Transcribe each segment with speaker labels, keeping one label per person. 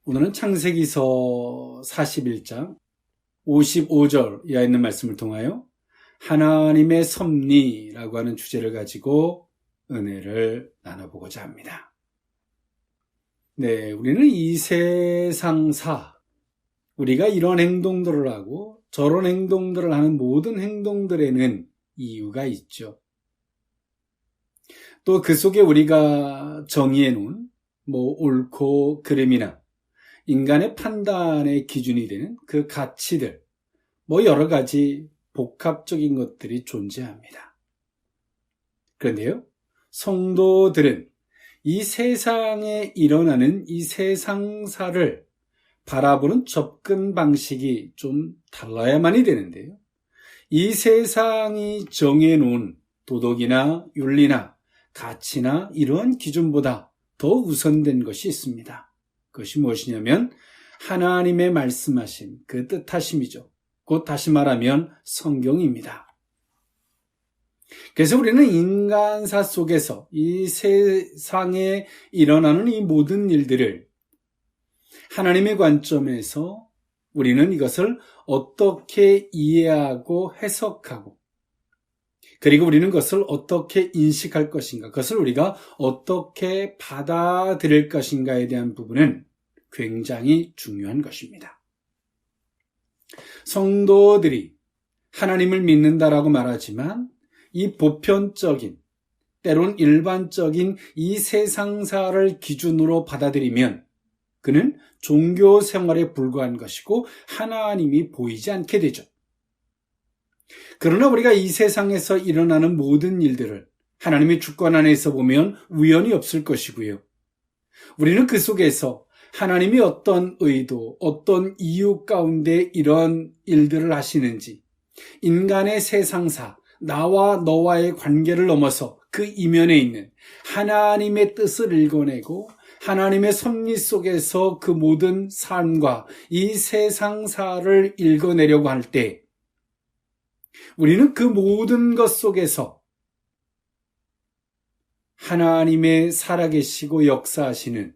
Speaker 1: 오늘은 창세기서 41장 55절 이하에 있는 말씀을 통하여 하나님의 섭리라고 하는 주제를 가지고 은혜를 나눠보고자 합니다. 네, 우리는 이 세상사, 우리가 이런 행동들을 하고 저런 행동들을 하는 모든 행동들에는 이유가 있죠. 또 그 속에 우리가 정의해 놓은 옳고 그름이나 인간의 판단의 기준이 되는 그 가치들, 여러 가지 복합적인 것들이 존재합니다. 그런데요, 성도들은 이 세상에 일어나는 이 세상사를 바라보는 접근 방식이 좀 달라야만이 되는데요. 이 세상이 정해놓은 도덕이나 윤리나 가치나 이러한 기준보다 더 우선된 것이 있습니다. 그것이 무엇이냐면 하나님의 말씀하신 그 뜻하심이죠. 곧 다시 말하면 성경입니다. 그래서 우리는 인간사 속에서 이 세상에 일어나는 이 모든 일들을 하나님의 관점에서 우리는 이것을 어떻게 이해하고 해석하고, 그리고 우리는 그것을 어떻게 인식할 것인가, 그것을 우리가 어떻게 받아들일 것인가에 대한 부분은 굉장히 중요한 것입니다. 성도들이 하나님을 믿는다라고 말하지만 이 보편적인, 때론 일반적인 이 세상사를 기준으로 받아들이면 그는 종교 생활에 불과한 것이고 하나님이 보이지 않게 되죠. 그러나 우리가 이 세상에서 일어나는 모든 일들을 하나님의 주권 안에서 보면 우연이 없을 것이고요. 우리는 그 속에서 하나님이 어떤 의도, 어떤 이유 가운데 이런 일들을 하시는지, 인간의 세상사, 나와 너와의 관계를 넘어서 그 이면에 있는 하나님의 뜻을 읽어내고 하나님의 섭리 속에서 그 모든 삶과 이 세상사를 읽어내려고 할 때 우리는 그 모든 것 속에서 하나님의 살아계시고 역사하시는,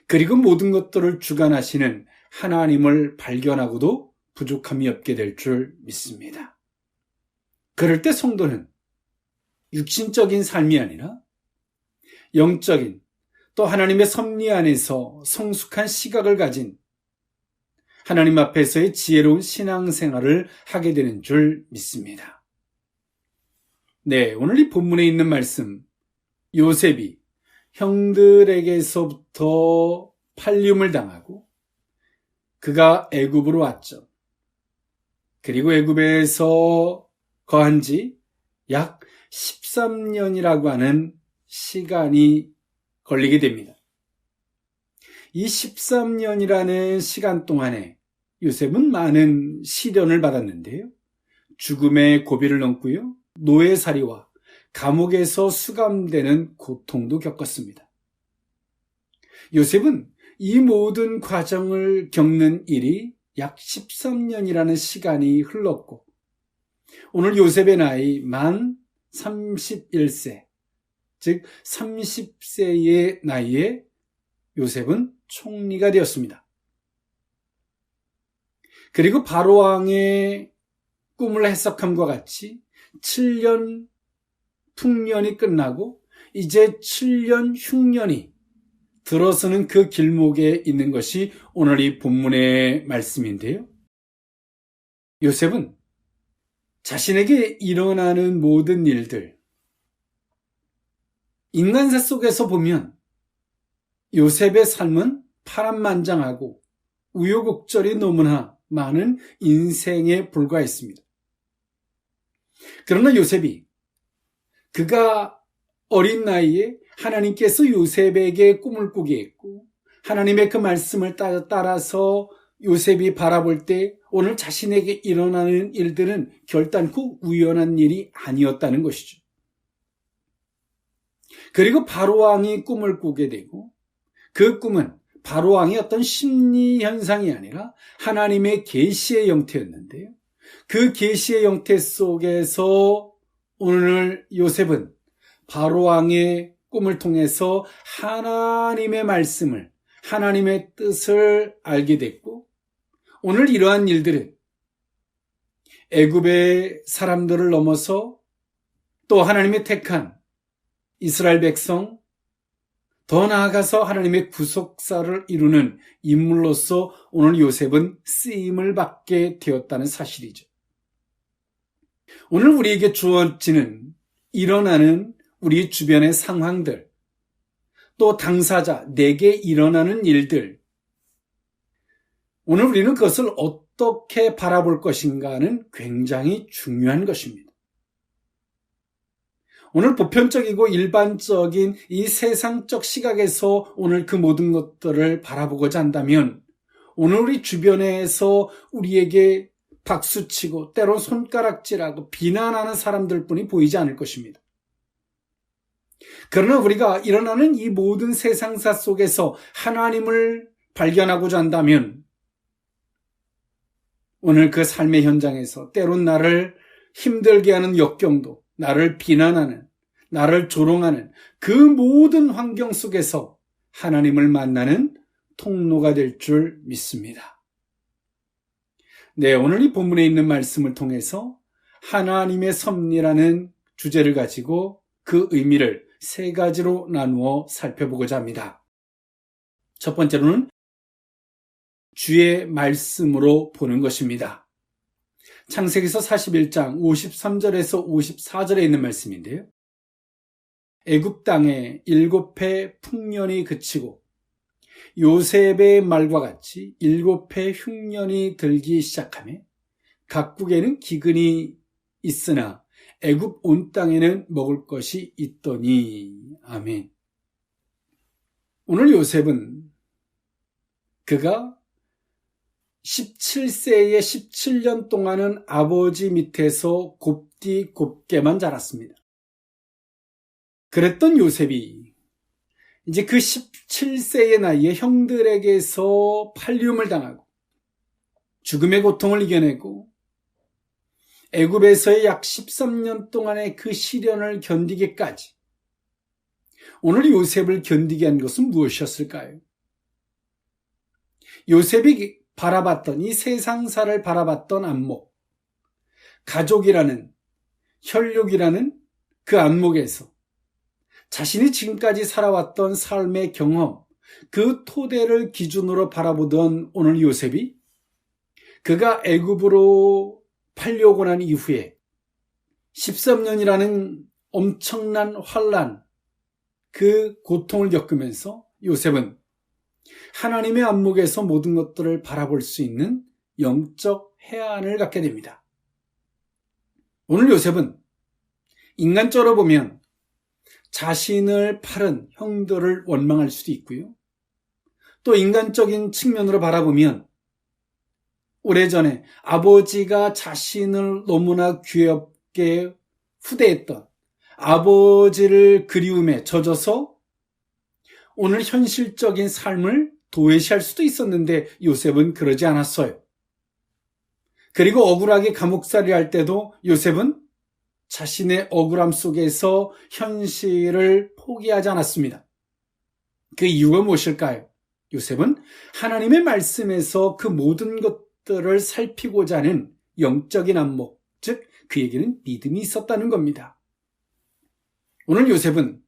Speaker 1: 그리고 모든 것들을 주관하시는 하나님을 발견하고도 부족함이 없게 될 줄 믿습니다. 그럴 때 성도는 육신적인 삶이 아니라 영적인, 또 하나님의 섭리 안에서 성숙한 시각을 가진 하나님 앞에서의 지혜로운 신앙생활을 하게 되는 줄 믿습니다. 네, 오늘 이 본문에 있는 말씀, 요셉이 형들에게서부터 팔림을 당하고 그가 애굽으로 왔죠. 그리고 애굽에서 거한 지 약 13년이라고 하는 시간이 걸리게 됩니다. 이 13년이라는 시간 동안에 요셉은 많은 시련을 받았는데요. 죽음의 고비를 넘고요. 노예살이와 감옥에서 수감되는 고통도 겪었습니다. 요셉은 이 모든 과정을 겪는 일이 약 13년이라는 시간이 흘렀고, 오늘 요셉의 나이 만 31세, 즉 30세의 나이에 요셉은 총리가 되었습니다. 그리고 바로왕의 꿈을 해석함과 같이 7년 풍년이 끝나고 이제 7년 흉년이 들어서는 그 길목에 있는 것이 오늘 이 본문의 말씀인데요. 요셉은 자신에게 일어나는 모든 일들, 인간사 속에서 보면 요셉의 삶은 파란만장하고 우여곡절이 너무나 많은 인생에 불과했습니다. 그러나 요셉이 그가 어린 나이에 하나님께서 요셉에게 꿈을 꾸게 했고 하나님의 그 말씀을 따라서 요셉이 바라볼 때 오늘 자신에게 일어나는 일들은 결단코 우연한 일이 아니었다는 것이죠. 그리고 바로왕이 꿈을 꾸게 되고 그 꿈은 바로왕의 어떤 심리 현상이 아니라 하나님의 계시의 형태였는데요. 그 계시의 형태 속에서 오늘 요셉은 바로왕의 꿈을 통해서 하나님의 말씀을 하나님의 뜻을 알게 됐고, 오늘 이러한 일들은 애굽의 사람들을 넘어서 또 하나님의 택한 이스라엘 백성, 더 나아가서 하나님의 구속사를 이루는 인물로서 오늘 요셉은 쓰임을 받게 되었다는 사실이죠. 오늘 우리에게 주어지는 일어나는 우리 주변의 상황들, 또 당사자, 내게 일어나는 일들, 오늘 우리는 그것을 어떻게 바라볼 것인가는 굉장히 중요한 것입니다. 오늘 보편적이고 일반적인 이 세상적 시각에서 오늘 그 모든 것들을 바라보고자 한다면 오늘 우리 주변에서 우리에게 박수치고 때론 손가락질하고 비난하는 사람들뿐이 보이지 않을 것입니다. 그러나 우리가 일어나는 이 모든 세상사 속에서 하나님을 발견하고자 한다면 오늘 그 삶의 현장에서 때론 나를 힘들게 하는 역경도, 나를 비난하는, 나를 조롱하는 그 모든 환경 속에서 하나님을 만나는 통로가 될 줄 믿습니다. 네, 오늘 이 본문에 있는 말씀을 통해서 하나님의 섭리라는 주제를 가지고 그 의미를 세 가지로 나누어 살펴보고자 합니다. 첫 번째로는 주의 말씀으로 보는 것입니다. 창세기서 41장 53절에서 54절에 있는 말씀인데요. 애굽 땅에 7해 풍년이 그치고 요셉의 말과 같이 7해 흉년이 들기 시작하며 각국에는 기근이 있으나 애굽 온 땅에는 먹을 것이 있더니. 아멘. 오늘 요셉은 그가 17세의 17년 동안은 아버지 밑에서 곱디곱게만 자랐습니다. 그랬던 요셉이 이제 그 17세의 나이에 형들에게서 팔리움을 당하고 죽음의 고통을 이겨내고 애굽에서의 약 13년 동안의 그 시련을 견디기까지 오늘 요셉을 견디게 한 것은 무엇이었을까요? 요셉이 바라봤던 이 세상사를 바라봤던 안목, 가족이라는 혈육이라는 그 안목에서 자신이 지금까지 살아왔던 삶의 경험, 그 토대를 기준으로 바라보던 오늘 요셉이 그가 애굽으로 팔려오고 난 이후에 13년이라는 엄청난 환난, 그 고통을 겪으면서 요셉은 하나님의 안목에서 모든 것들을 바라볼 수 있는 영적 해안을 갖게 됩니다. 오늘 요셉은 인간적으로 보면 자신을 팔은 형들을 원망할 수도 있고요. 또 인간적인 측면으로 바라보면 오래전에 아버지가 자신을 너무나 귀엽게 후대했던 아버지를 그리움에 젖어서 오늘 현실적인 삶을 도외시할 수도 있었는데 요셉은 그러지 않았어요. 그리고 억울하게 감옥살이 할 때도 요셉은 자신의 억울함 속에서 현실을 포기하지 않았습니다. 그 이유가 무엇일까요? 요셉은 하나님의 말씀에서 그 모든 것들을 살피고자 하는 영적인 안목, 즉 그에게는 믿음이 있었다는 겁니다. 오늘 요셉은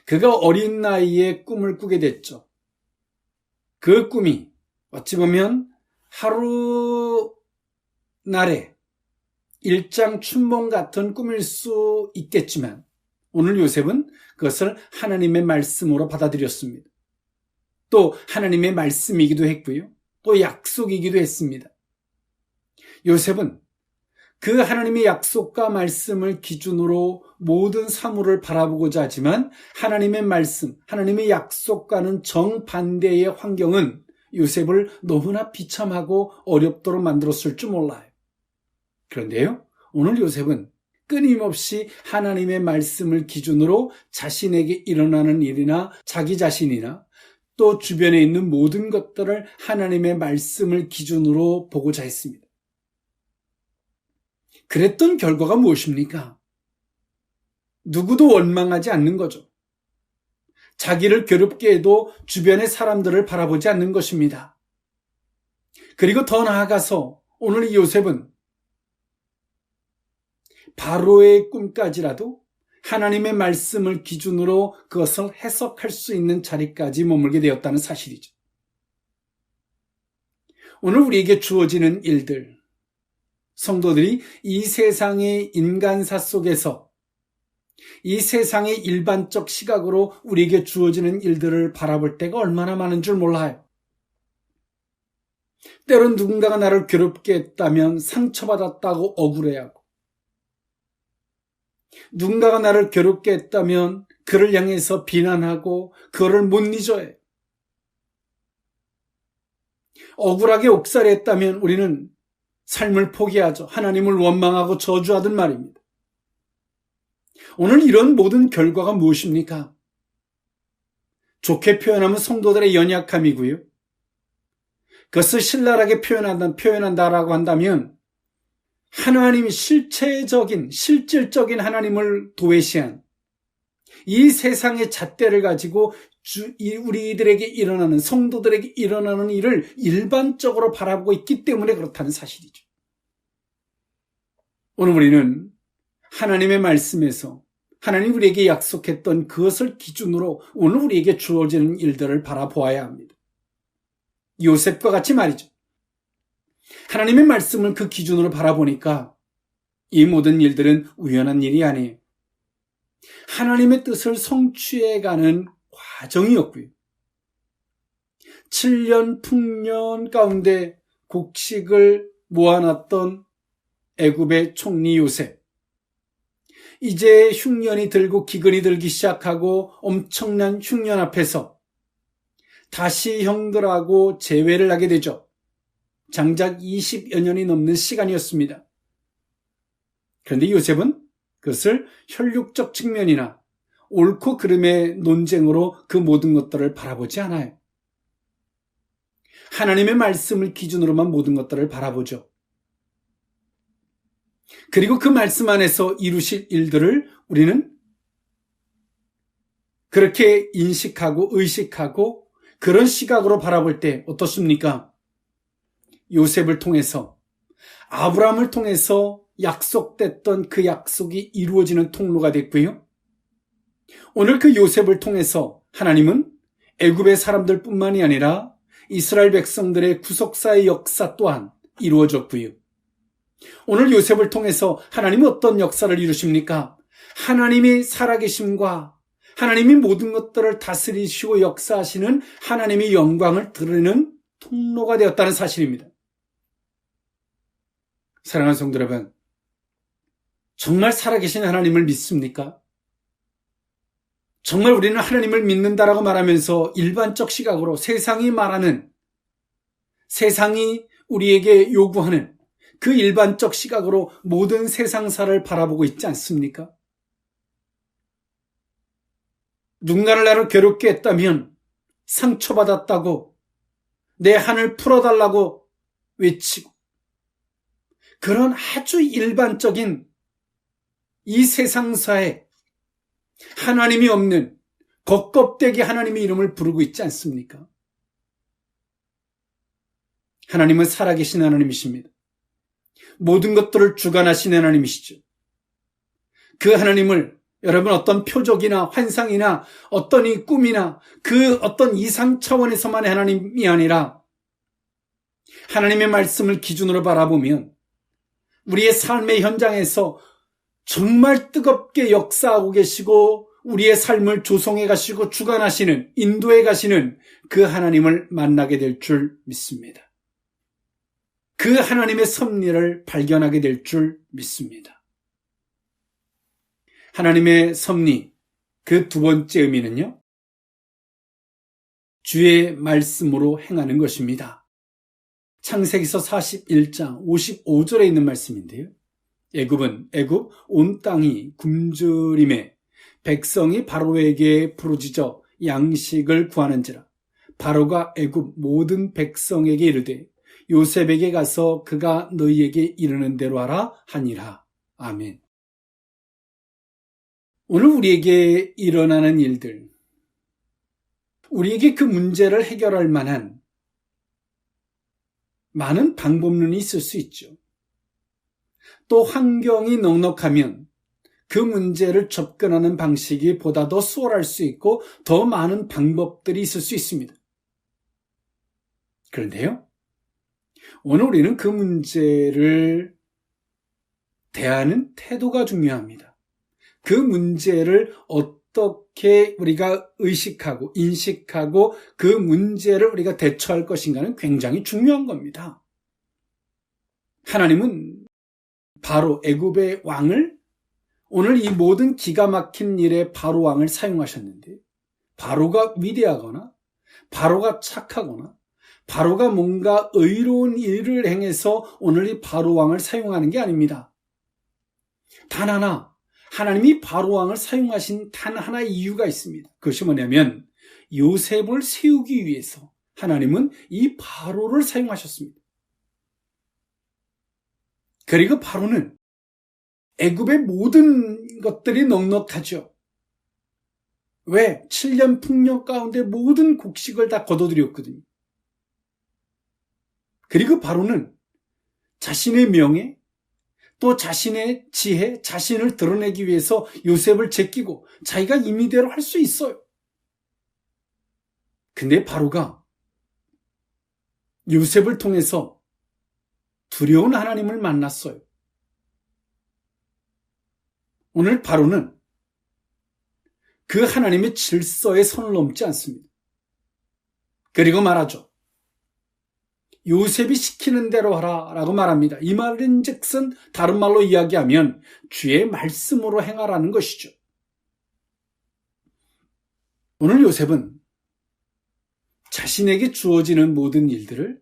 Speaker 1: 그가 어린 나이에 꿈을 꾸게 됐죠. 그 꿈이 어찌 보면 하루 날에 일장춘몽 같은 꿈일 수 있겠지만 오늘 요셉은 그것을 하나님의 말씀으로 받아들였습니다. 또 하나님의 말씀이기도 했고요. 또 약속이기도 했습니다. 요셉은 그 하나님의 약속과 말씀을 기준으로 모든 사물을 바라보고자 하지만 하나님의 말씀, 하나님의 약속과는 정반대의 환경은 요셉을 너무나 비참하고 어렵도록 만들었을 줄 몰라요. 그런데요, 오늘 요셉은 끊임없이 하나님의 말씀을 기준으로 자신에게 일어나는 일이나 자기 자신이나 또 주변에 있는 모든 것들을 하나님의 말씀을 기준으로 보고자 했습니다. 그랬던 결과가 무엇입니까? 누구도 원망하지 않는 거죠. 자기를 괴롭게 해도 주변의 사람들을 바라보지 않는 것입니다. 그리고 더 나아가서 오늘 이 요셉은 바로의 꿈까지라도 하나님의 말씀을 기준으로 그것을 해석할 수 있는 자리까지 머물게 되었다는 사실이죠. 오늘 우리에게 주어지는 일들, 성도들이 이 세상의 인간사 속에서 이 세상의 일반적 시각으로 우리에게 주어지는 일들을 바라볼 때가 얼마나 많은 줄 몰라요. 때론 누군가가 나를 괴롭게 했다면 상처받았다고 억울해하고, 누군가가 나를 괴롭게 했다면 그를 향해서 비난하고 그를 못 잊어요. 억울하게 옥살이했다면 우리는 삶을 포기하죠. 하나님을 원망하고 저주하던 말입니다. 오늘 이런 모든 결과가 무엇입니까? 좋게 표현하면 성도들의 연약함이고요. 그것을 신랄하게 표현한다라고 한다면 하나님이 실질적인 하나님을 도외시한 이 세상의 잣대를 가지고 우리들에게 일어나는, 성도들에게 일어나는 일을 일반적으로 바라보고 있기 때문에 그렇다는 사실이죠. 오늘 우리는 하나님의 말씀에서 하나님 우리에게 약속했던 그것을 기준으로 오늘 우리에게 주어지는 일들을 바라보아야 합니다. 요셉과 같이 말이죠. 하나님의 말씀을 그 기준으로 바라보니까 이 모든 일들은 우연한 일이 아니에요. 하나님의 뜻을 성취해가는 과정이었고요. 7년 풍년 가운데 곡식을 모아놨던 애굽의 총리 요셉. 이제 흉년이 들고 기근이 들기 시작하고 엄청난 흉년 앞에서 다시 형들하고 재회를 하게 되죠. 장작 20여 년이 넘는 시간이었습니다. 그런데 요셉은 그것을 혈육적 측면이나 옳고 그름의 논쟁으로 그 모든 것들을 바라보지 않아요. 하나님의 말씀을 기준으로만 모든 것들을 바라보죠. 그리고 그 말씀 안에서 이루실 일들을 우리는 그렇게 인식하고 의식하고 그런 시각으로 바라볼 때 어떻습니까? 요셉을 통해서, 아브라함을 통해서 약속됐던 그 약속이 이루어지는 통로가 됐고요. 오늘 그 요셉을 통해서 하나님은 애굽의 사람들뿐만이 아니라 이스라엘 백성들의 구속사의 역사 또한 이루어졌고요. 오늘 요셉을 통해서 하나님은 어떤 역사를 이루십니까? 하나님이 살아계심과 하나님이 모든 것들을 다스리시고 역사하시는 하나님의 영광을 드러내는 통로가 되었다는 사실입니다. 사랑하는 성도 여러분, 정말 살아계신 하나님을 믿습니까? 정말 우리는 하나님을 믿는다라고 말하면서 일반적 시각으로 세상이 말하는, 세상이 우리에게 요구하는 그 일반적 시각으로 모든 세상사를 바라보고 있지 않습니까? 누군가를 나를 괴롭게 했다면 상처받았다고 내 한을 풀어달라고 외치고, 그런 아주 일반적인 이 세상사에 하나님이 없는 겉껍데기 하나님의 이름을 부르고 있지 않습니까? 하나님은 살아계신 하나님이십니다. 모든 것들을 주관하시는 하나님이시죠. 그 하나님을 여러분 어떤 표적이나 환상이나 어떤 이 꿈이나 그 어떤 이상 차원에서만의 하나님이 아니라 하나님의 말씀을 기준으로 바라보면 우리의 삶의 현장에서 정말 뜨겁게 역사하고 계시고 우리의 삶을 조성해 가시고 주관하시는, 인도해 가시는 그 하나님을 만나게 될 줄 믿습니다. 그 하나님의 섭리를 발견하게 될 줄 믿습니다. 하나님의 섭리, 그 두 번째 의미는요, 주의 말씀으로 행하는 것입니다. 창세기서 41장 55절에 있는 말씀인데요. 애굽 온 땅이 굶주림에 백성이 바로에게 부르짖어 양식을 구하는지라. 바로가 애굽 모든 백성에게 이르되 요셉에게 가서 그가 너희에게 이르는 대로 하라 하니라. 아멘. 오늘 우리에게 일어나는 일들, 우리에게 그 문제를 해결할 만한 많은 방법론이 있을 수 있죠. 또 환경이 넉넉하면 그 문제를 접근하는 방식이 보다 더 수월할 수 있고 더 많은 방법들이 있을 수 있습니다. 그런데요, 오늘 우리는 그 문제를 대하는 태도가 중요합니다. 그 문제를 어떻게 우리가 의식하고 인식하고 그 문제를 우리가 대처할 것인가는 굉장히 중요한 겁니다. 하나님은 바로 애굽의 왕을 오늘 이 모든 기가 막힌 일에 바로 왕을 사용하셨는데, 바로가 위대하거나 바로가 착하거나 바로가 뭔가 의로운 일을 행해서 오늘 이 바로 왕을 사용하는 게 아닙니다. 단 하나, 하나님이 바로 왕을 사용하신 단 하나의 이유가 있습니다. 그것이 뭐냐면 요셉을 세우기 위해서 하나님은 이 바로를 사용하셨습니다. 그리고 바로는 애굽의 모든 것들이 넉넉하죠. 왜? 7년 풍년 가운데 모든 곡식을 다 거둬들였거든요. 그리고 바로는 자신의 명예, 또 자신의 지혜, 자신을 드러내기 위해서 요셉을 제끼고 자기가 임의대로 할 수 있어요. 근데 바로가 요셉을 통해서 두려운 하나님을 만났어요. 오늘 바로는 그 하나님의 질서에 선을 넘지 않습니다. 그리고 말하죠. 요셉이 시키는 대로 하라 라고 말합니다. 이 말은 즉슨 다른 말로 이야기하면 주의 말씀으로 행하라는 것이죠. 오늘 요셉은 자신에게 주어지는 모든 일들을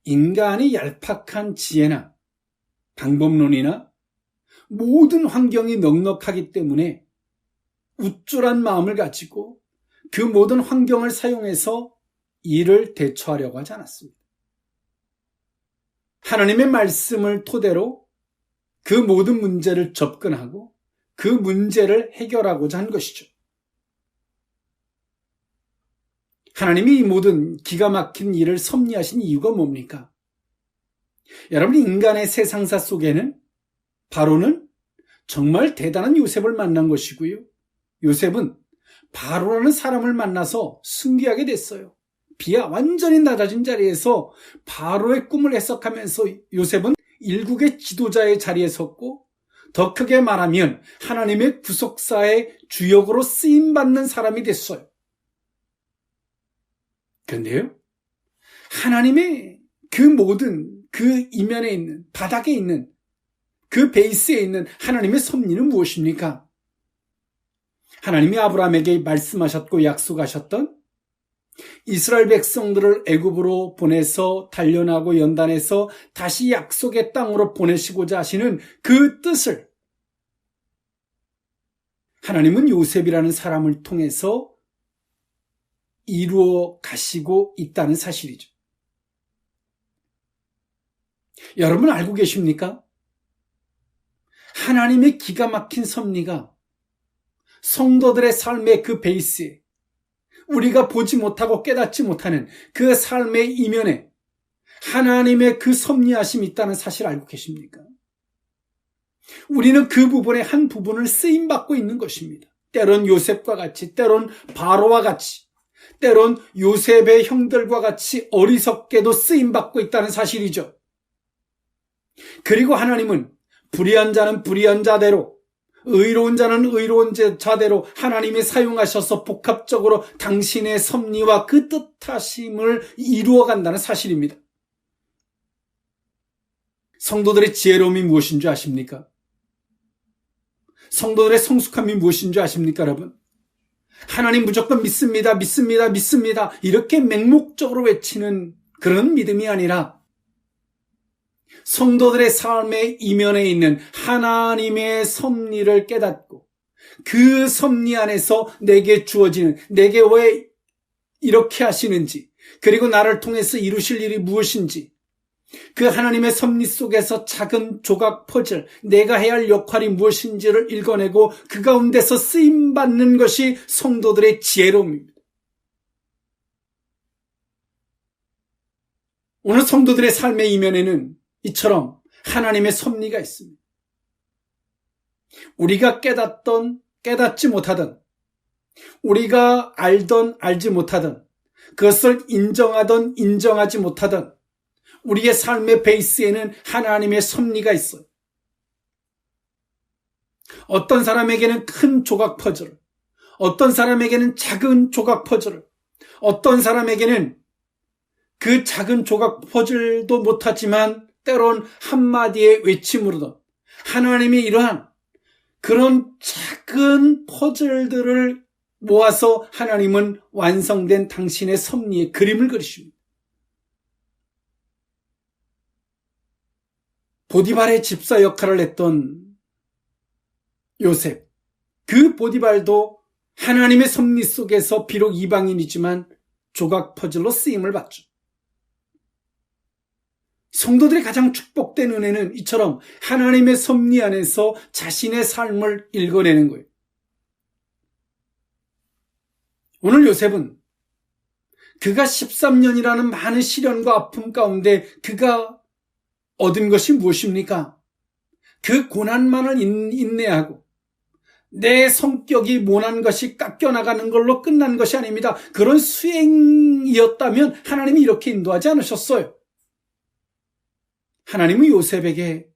Speaker 1: 인간의 얄팍한 지혜나 방법론이나 모든 환경이 넉넉하기 때문에 우쭐한 마음을 가지고 그 모든 환경을 사용해서 일을 대처하려고 하지 않았습니다. 하나님의 말씀을 토대로 그 모든 문제를 접근하고 그 문제를 해결하고자 한 것이죠. 하나님이 이 모든 기가 막힌 일을 섭리하신 이유가 뭡니까? 여러분, 인간의 세상사 속에는 바로는 정말 대단한 요셉을 만난 것이고요. 요셉은 바로라는 사람을 만나서 승귀하게 됐어요. 비하 완전히 낮아진 자리에서 바로의 꿈을 해석하면서 요셉은 일국의 지도자의 자리에 섰고, 더 크게 말하면 하나님의 구속사의 주역으로 쓰임받는 사람이 됐어요. 그런데요, 하나님의 그 모든 그 이면에 있는, 바닥에 있는, 그 베이스에 있는 하나님의 섭리는 무엇입니까? 하나님이 아브라함에게 말씀하셨고 약속하셨던 이스라엘 백성들을 애굽으로 보내서 단련하고 연단해서 다시 약속의 땅으로 보내시고자 하시는 그 뜻을 하나님은 요셉이라는 사람을 통해서 이루어 가시고 있다는 사실이죠. 여러분 알고 계십니까? 하나님의 기가 막힌 섭리가 성도들의 삶의 그 베이스에, 우리가 보지 못하고 깨닫지 못하는 그 삶의 이면에 하나님의 그 섭리하심이 있다는 사실 알고 계십니까? 우리는 그 부분의 한 부분을 쓰임받고 있는 것입니다. 때론 요셉과 같이, 때론 바로와 같이, 때론 요셉의 형들과 같이 어리석게도 쓰임받고 있다는 사실이죠. 그리고 하나님은 불의한 자는 불의한 자대로, 의로운 자는 의로운 자대로 하나님이 사용하셔서 복합적으로 당신의 섭리와 그 뜻하심을 이루어간다는 사실입니다. 성도들의 지혜로움이 무엇인 줄 아십니까? 성도들의 성숙함이 무엇인 줄 아십니까, 여러분? 하나님 무조건 믿습니다, 믿습니다, 믿습니다. 이렇게 맹목적으로 외치는 그런 믿음이 아니라 성도들의 삶의 이면에 있는 하나님의 섭리를 깨닫고 그 섭리 안에서 내게 주어지는, 내게 왜 이렇게 하시는지, 그리고 나를 통해서 이루실 일이 무엇인지, 그 하나님의 섭리 속에서 작은 조각 퍼즐, 내가 해야 할 역할이 무엇인지를 읽어내고 그 가운데서 쓰임받는 것이 성도들의 지혜로움입니다. 오늘 성도들의 삶의 이면에는 이처럼 하나님의 섭리가 있습니다. 우리가 깨닫던 깨닫지 못하던, 우리가 알던 알지 못하던, 그것을 인정하던 인정하지 못하던 우리의 삶의 베이스에는 하나님의 섭리가 있어요. 어떤 사람에게는 큰 조각 퍼즐을, 어떤 사람에게는 작은 조각 퍼즐을, 어떤 사람에게는 그 작은 조각 퍼즐도 못하지만 때론 한마디의 외침으로도 하나님이 이러한 그런 작은 퍼즐들을 모아서 하나님은 완성된 당신의 섭리의 그림을 그리십니다. 보디발의 집사 역할을 했던 요셉, 그 보디발도 하나님의 섭리 속에서 비록 이방인이지만 조각 퍼즐로 쓰임을 받죠. 성도들의 가장 축복된 은혜는 이처럼 하나님의 섭리 안에서 자신의 삶을 읽어내는 거예요. 오늘 요셉은 그가 13년이라는 많은 시련과 아픔 가운데 그가 얻은 것이 무엇입니까? 그 고난만을 인내하고 내 성격이 모난 것이 깎여나가는 걸로 끝난 것이 아닙니다. 그런 수행이었다면 하나님이 이렇게 인도하지 않으셨어요. 하나님은 요셉에게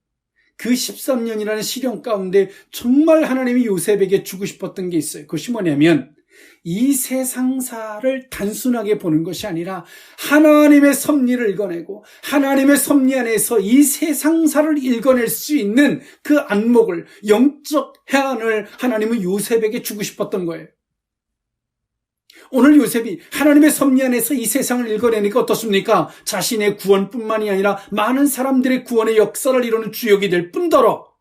Speaker 1: 그 13년이라는 시련 가운데 정말 하나님이 요셉에게 주고 싶었던 게 있어요. 그것이 뭐냐면 이 세상사를 단순하게 보는 것이 아니라 하나님의 섭리를 읽어내고 하나님의 섭리 안에서 이 세상사를 읽어낼 수 있는 그 안목을, 영적 해안을 하나님은 요셉에게 주고 싶었던 거예요. 오늘 요셉이 하나님의 섭리 안에서 이 세상을 읽어내니까 어떻습니까? 자신의 구원뿐만이 아니라 많은 사람들의 구원의 역사를 이루는 주역이 될 뿐더러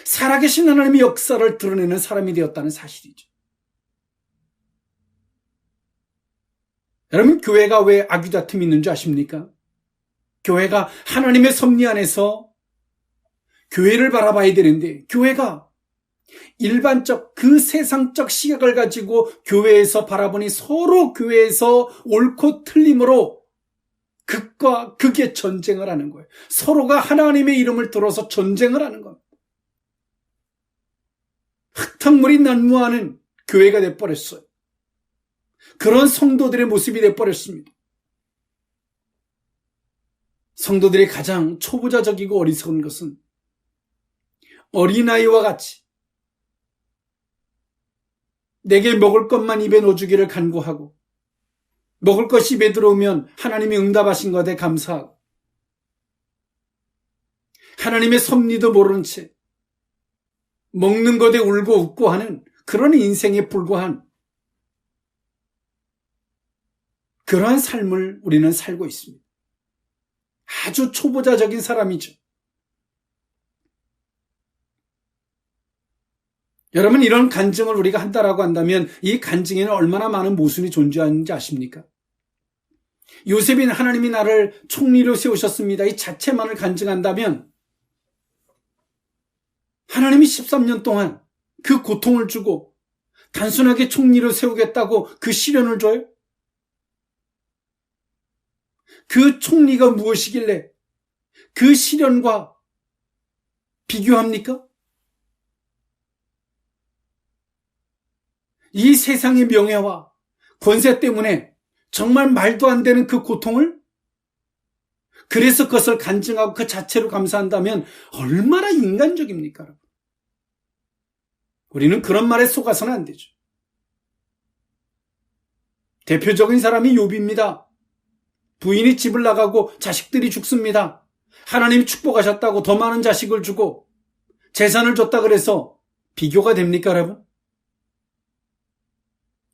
Speaker 1: 살아계신 하나님의 역사를 드러내는 사람이 되었다는 사실이죠. 여러분, 교회가 왜 악유다툼이 있는 줄 아십니까? 교회가 하나님의 섭리 안에서 교회를 바라봐야 되는데 교회가 일반적 그 세상적 시각을 가지고 교회에서 바라보니 서로 교회에서 옳고 틀림으로 극과 극의 전쟁을 하는 거예요. 서로가 하나님의 이름을 들어서 전쟁을 하는 겁니다. 흙탕물이 난무하는 교회가 돼버렸어요. 그런 성도들의 모습이 돼버렸습니다. 성도들이 가장 초보자적이고 어리석은 것은 어린아이와 같이 내게 먹을 것만 입에 넣어주기를 간구하고 먹을 것이 입에 들어오면 하나님이 응답하신 것에 감사하고 하나님의 섭리도 모르는 채 먹는 것에 울고 웃고 하는 그런 인생에 불과한 그러한 삶을 우리는 살고 있습니다. 아주 초보자적인 사람이죠. 여러분, 이런 간증을 우리가 한다라고 한다면 이 간증에는 얼마나 많은 모순이 존재하는지 아십니까? 요셉이 하나님이 나를 총리로 세우셨습니다. 이 자체만을 간증한다면 하나님이 13년 동안 그 고통을 주고 단순하게 총리로 세우겠다고 그 시련을 줘요? 그 총리가 무엇이길래 그 시련과 비교합니까? 이 세상의 명예와 권세 때문에 정말 말도 안 되는 그 고통을 그래서 그것을 간증하고 그 자체로 감사한다면 얼마나 인간적입니까? 여러분? 우리는 그런 말에 속아서는 안 되죠. 대표적인 사람이 욥입니다. 부인이 집을 나가고 자식들이 죽습니다. 하나님이 축복하셨다고 더 많은 자식을 주고 재산을 줬다 그래서 비교가 됩니까, 여러분?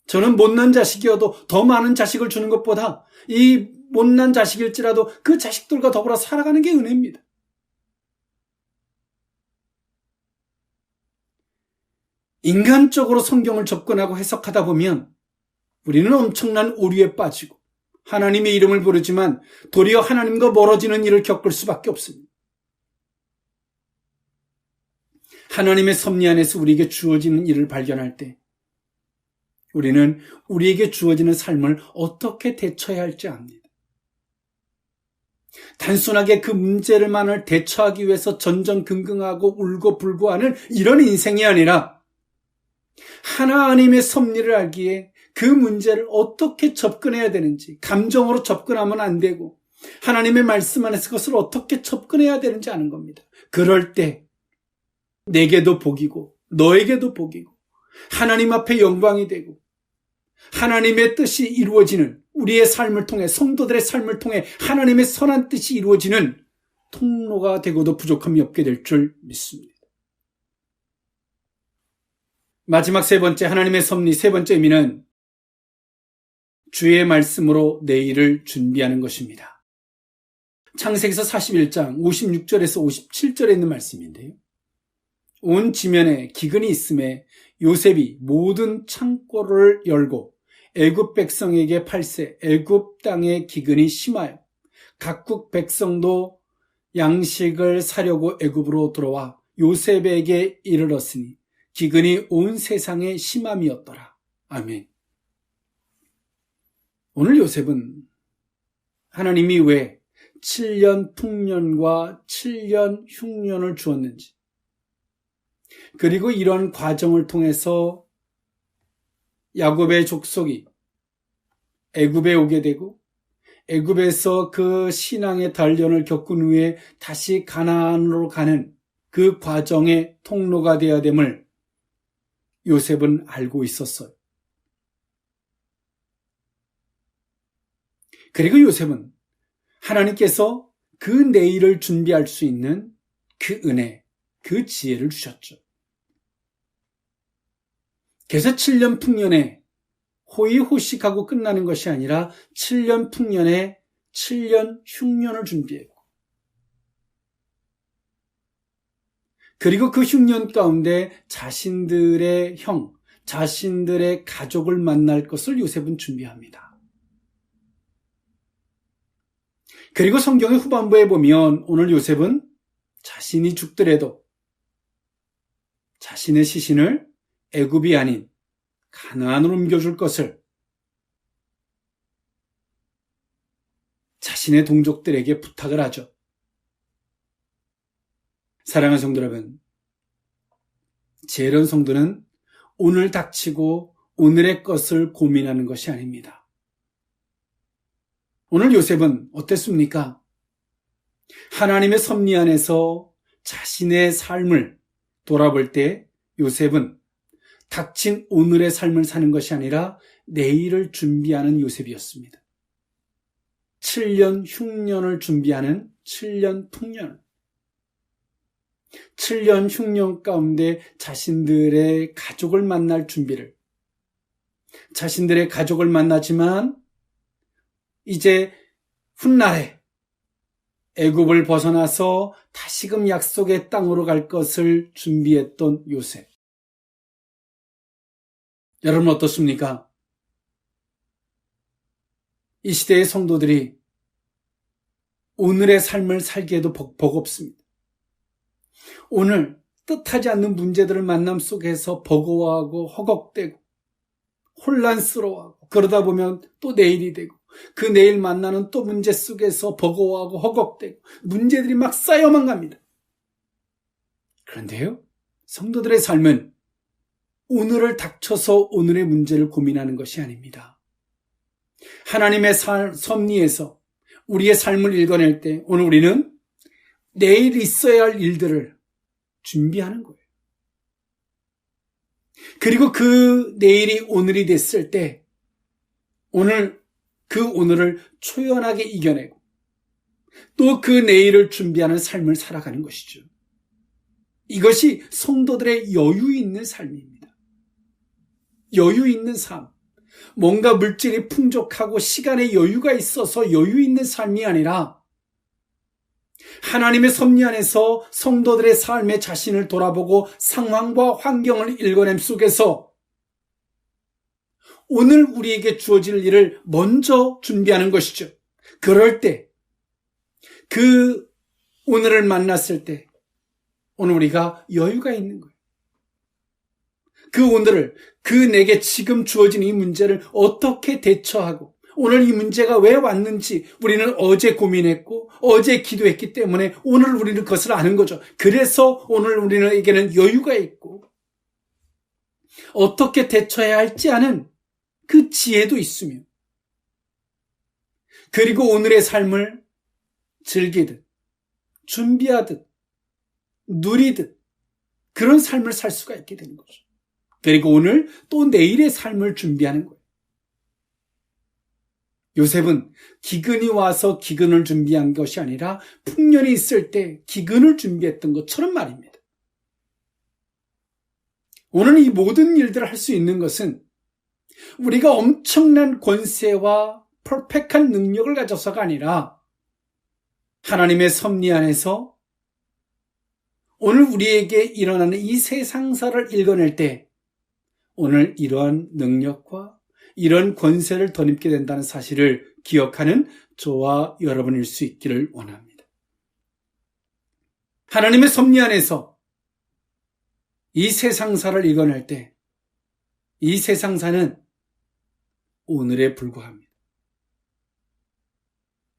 Speaker 1: 저는 못난 자식이어도 더 많은 자식을 주는 것보다 이 못난 자식일지라도 그 자식들과 더불어 살아가는 게 은혜입니다. 인간적으로 성경을 접근하고 해석하다 보면 우리는 엄청난 오류에 빠지고 하나님의 이름을 부르지만 도리어 하나님과 멀어지는 일을 겪을 수밖에 없습니다. 하나님의 섭리 안에서 우리에게 주어지는 일을 발견할 때 우리는 우리에게 주어지는 삶을 어떻게 대처해야 할지 압니다. 단순하게 그 문제를만을 대처하기 위해서 전전긍긍하고 울고불고하는 이런 인생이 아니라 하나님의 섭리를 알기에 그 문제를 어떻게 접근해야 되는지, 감정으로 접근하면 안 되고 하나님의 말씀 안에서 그것을 어떻게 접근해야 되는지 아는 겁니다. 그럴 때 내게도 복이고 너에게도 복이고 하나님 앞에 영광이 되고 하나님의 뜻이 이루어지는, 우리의 삶을 통해, 성도들의 삶을 통해 하나님의 선한 뜻이 이루어지는 통로가 되고도 부족함이 없게 될 줄 믿습니다. 마지막 세 번째, 하나님의 섭리 세 번째 의미는 주의 말씀으로 내일을 준비하는 것입니다. 창세기서 41장 56절에서 57절에 있는 말씀인데요. 온 지면에 기근이 있음에 요셉이 모든 창고를 열고 애굽 백성에게 팔세, 애굽 땅의 기근이 심하여 각국 백성도 양식을 사려고 애굽으로 들어와 요셉에게 이르렀으니 기근이 온 세상에 심함이었더라. 아멘. 오늘 요셉은 하나님이 왜 7년 풍년과 7년 흉년을 주었는지, 그리고 이런 과정을 통해서 야곱의 족속이 애굽에 오게 되고 애굽에서 그 신앙의 단련을 겪은 후에 다시 가나안으로 가는 그 과정의 통로가 되어야 됨을 요셉은 알고 있었어요. 그리고 요셉은 하나님께서 그 내일을 준비할 수 있는 그 은혜, 그 지혜를 주셨죠. 그래서 7년 풍년에 호의호식하고 끝나는 것이 아니라 7년 풍년에 7년 흉년을 준비했고, 그리고 그 흉년 가운데 자신들의 형, 자신들의 가족을 만날 것을 요셉은 준비합니다. 그리고 성경의 후반부에 보면 오늘 요셉은 자신이 죽더라도 자신의 시신을 애굽이 아닌 가나안으로 옮겨줄 것을 자신의 동족들에게 부탁을 하죠. 사랑하는 성도 여러분, 지혜로운 성도는 오늘 닥치고 오늘의 것을 고민하는 것이 아닙니다. 오늘 요셉은 어땠습니까? 하나님의 섭리 안에서 자신의 삶을 돌아볼 때 요셉은 닥친 오늘의 삶을 사는 것이 아니라 내일을 준비하는 요셉이었습니다. 7년 흉년을 준비하는 7년 풍년. 7년 흉년 가운데 자신들의 가족을 만날 준비를, 자신들의 가족을 만나지만 이제 훗날에 애굽을 벗어나서 다시금 약속의 땅으로 갈 것을 준비했던 요셉. 여러분 어떻습니까? 이 시대의 성도들이 오늘의 삶을 살기에도 버겁습니다. 오늘 뜻하지 않는 문제들을 만남 속에서 버거워하고 허걱대고 혼란스러워하고, 그러다 보면 또 내일이 되고 그 내일 만나는 또 문제 속에서 버거워하고 허걱대고 문제들이 막 쌓여만 갑니다. 그런데요, 성도들의 삶은 오늘을 닥쳐서 오늘의 문제를 고민하는 것이 아닙니다. 하나님의 섭리에서 우리의 삶을 읽어낼 때 오늘 우리는 내일 있어야 할 일들을 준비하는 거예요. 그리고 그 내일이 오늘이 됐을 때 오늘 그 오늘을 초연하게 이겨내고 또 그 내일을 준비하는 삶을 살아가는 것이죠. 이것이 성도들의 여유 있는 삶입니다. 여유 있는 삶. 뭔가 물질이 풍족하고 시간의 여유가 있어서 여유 있는 삶이 아니라 하나님의 섭리 안에서 성도들의 삶의 자신을 돌아보고 상황과 환경을 읽어냄 속에서 오늘 우리에게 주어질 일을 먼저 준비하는 것이죠. 그럴 때, 그 오늘을 만났을 때 오늘 우리가 여유가 있는 거예요. 그 오늘을, 그 내게 지금 주어진 이 문제를 어떻게 대처하고 오늘 이 문제가 왜 왔는지 우리는 어제 고민했고 어제 기도했기 때문에 오늘 우리는 그것을 아는 거죠. 그래서 오늘 우리에게는 여유가 있고 어떻게 대처해야 할지 아는 그 지혜도 있으며, 그리고 오늘의 삶을 즐기듯 준비하듯 누리듯 그런 삶을 살 수가 있게 되는 거죠. 그리고 오늘 또 내일의 삶을 준비하는 거예요. 요셉은 기근이 와서 기근을 준비한 것이 아니라 풍년이 있을 때 기근을 준비했던 것처럼 말입니다. 오늘 이 모든 일들을 할 수 있는 것은 우리가 엄청난 권세와 퍼펙트한 능력을 가져서가 아니라 하나님의 섭리 안에서 오늘 우리에게 일어나는 이 세상사를 읽어낼 때 오늘 이러한 능력과 이런 권세를 덧입게 된다는 사실을 기억하는 저와 여러분일 수 있기를 원합니다. 하나님의 섭리 안에서 이 세상사를 읽어낼 때 이 세상사는 오늘에 불과합니다.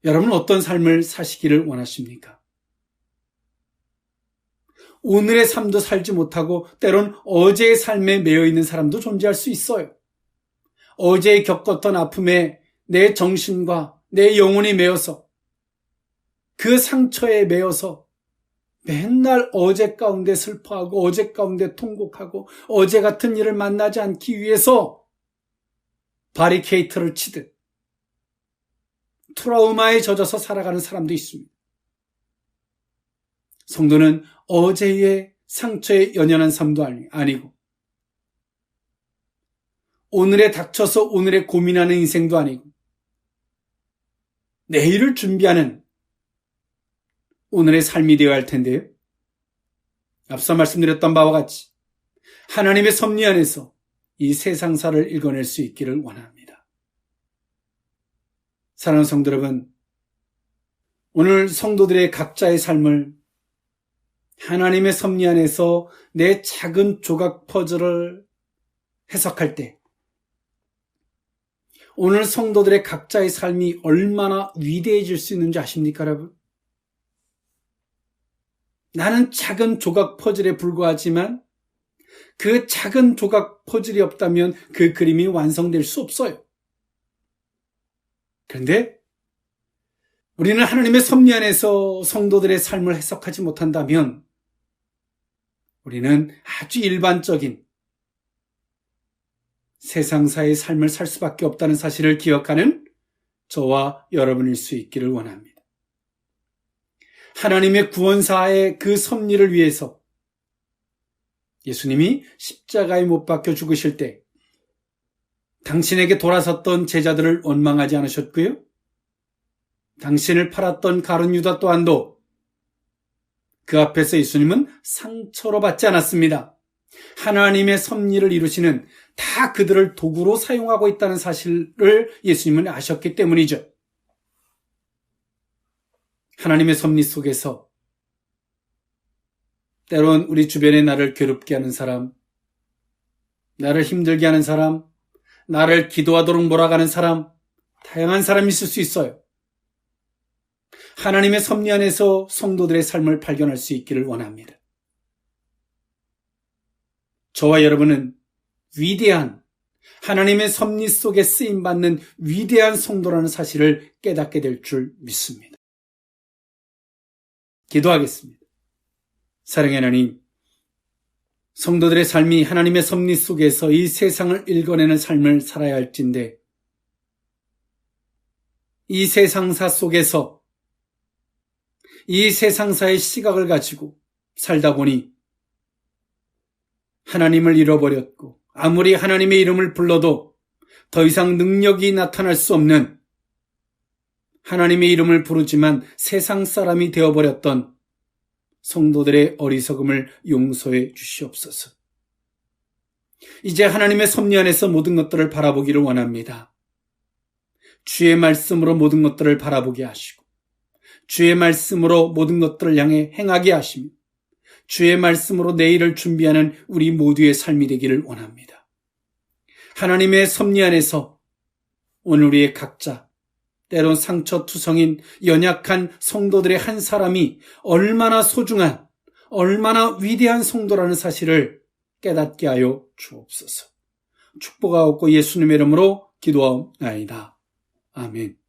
Speaker 1: 여러분은 어떤 삶을 사시기를 원하십니까? 오늘의 삶도 살지 못하고 때론 어제의 삶에 매여 있는 사람도 존재할 수 있어요. 어제 겪었던 아픔에 내 정신과 내 영혼이 매여서 그 상처에 매여서 맨날 어제 가운데 슬퍼하고 어제 가운데 통곡하고 어제 같은 일을 만나지 않기 위해서 바리케이트를 치듯 트라우마에 젖어서 살아가는 사람도 있습니다. 성도는 어제의 상처에 연연한 삶도 아니고 오늘에 닥쳐서 오늘에 고민하는 인생도 아니고 내일을 준비하는 오늘의 삶이 되어야 할 텐데요. 앞서 말씀드렸던 바와 같이 하나님의 섭리 안에서 이 세상사를 읽어낼 수 있기를 원합니다. 사랑하는 성도 여러분, 오늘 성도들의 각자의 삶을 하나님의 섭리 안에서 내 작은 조각 퍼즐을 해석할 때 오늘 성도들의 각자의 삶이 얼마나 위대해질 수 있는지 아십니까, 여러분? 나는 작은 조각 퍼즐에 불과하지만 그 작은 조각 퍼즐이 없다면 그 그림이 완성될 수 없어요. 그런데 우리는 하나님의 섭리 안에서 성도들의 삶을 해석하지 못한다면 우리는 아주 일반적인 세상사의 삶을 살 수밖에 없다는 사실을 기억하는 저와 여러분일 수 있기를 원합니다. 하나님의 구원사의 그 섭리를 위해서 예수님이 십자가에 못 박혀 죽으실 때 당신에게 돌아섰던 제자들을 원망하지 않으셨고요. 당신을 팔았던 가룟 유다 또한도 그 앞에서 예수님은 상처로 받지 않았습니다. 하나님의 섭리를 이루시는 다 그들을 도구로 사용하고 있다는 사실을 예수님은 아셨기 때문이죠. 하나님의 섭리 속에서 때론 우리 주변에 나를 괴롭게 하는 사람, 나를 힘들게 하는 사람, 나를 기도하도록 몰아가는 사람, 다양한 사람이 있을 수 있어요. 하나님의 섭리 안에서 성도들의 삶을 발견할 수 있기를 원합니다. 저와 여러분은 위대한 하나님의 섭리 속에 쓰임받는 위대한 성도라는 사실을 깨닫게 될 줄 믿습니다. 기도하겠습니다. 사랑의 하나님, 성도들의 삶이 하나님의 섭리 속에서 이 세상을 읽어내는 삶을 살아야 할진데 이 세상사 속에서 이 세상사의 시각을 가지고 살다 보니 하나님을 잃어버렸고 아무리 하나님의 이름을 불러도 더 이상 능력이 나타날 수 없는 하나님의 이름을 부르지만 세상 사람이 되어버렸던 성도들의 어리석음을 용서해 주시옵소서. 이제 하나님의 섭리 안에서 모든 것들을 바라보기를 원합니다. 주의 말씀으로 모든 것들을 바라보게 하시고 주의 말씀으로 모든 것들을 향해 행하게 하시며 주의 말씀으로 내일을 준비하는 우리 모두의 삶이 되기를 원합니다. 하나님의 섭리 안에서 오늘 우리의 각자, 때론 상처투성인 연약한 성도들의 한 사람이 얼마나 소중한, 얼마나 위대한 성도라는 사실을 깨닫게 하여 주옵소서. 축복하옵고 예수님의 이름으로 기도하옵나이다. 아멘.